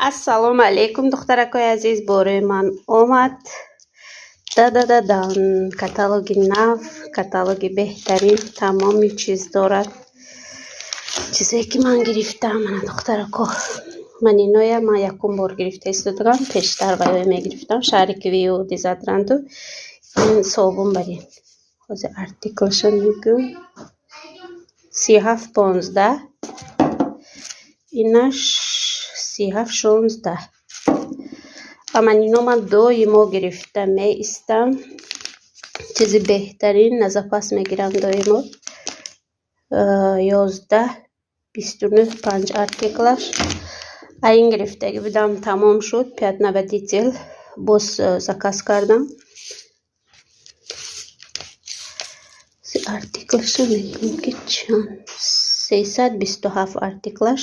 Assalomu alaykum духтараkoy aziz, bore man omad. Да-да-да-дан, каталоги нав, каталоги беҳтарин, тамоми чиз дорад. Чизе ки ман гирифтам, мана духтарако. Ман иноя ман якум бор гирифта истодагам, пештар ваёй мегирифтам, шаҳри Квиу Дизадранду. Ин собун барин. Ҳозир артиклашо мегӯм. 37-15. Инаш 37-16. Аман ино ман доимо гирифта меистам. Чизи беҳтарин назапас мегирам доимо. 11-29 5 артиклаш. Ин гирифтаги будам, тамом шуд. 5 наводитель боз заказ кардам. Артиклаша мегӯм ки чанд 327 артиклаш.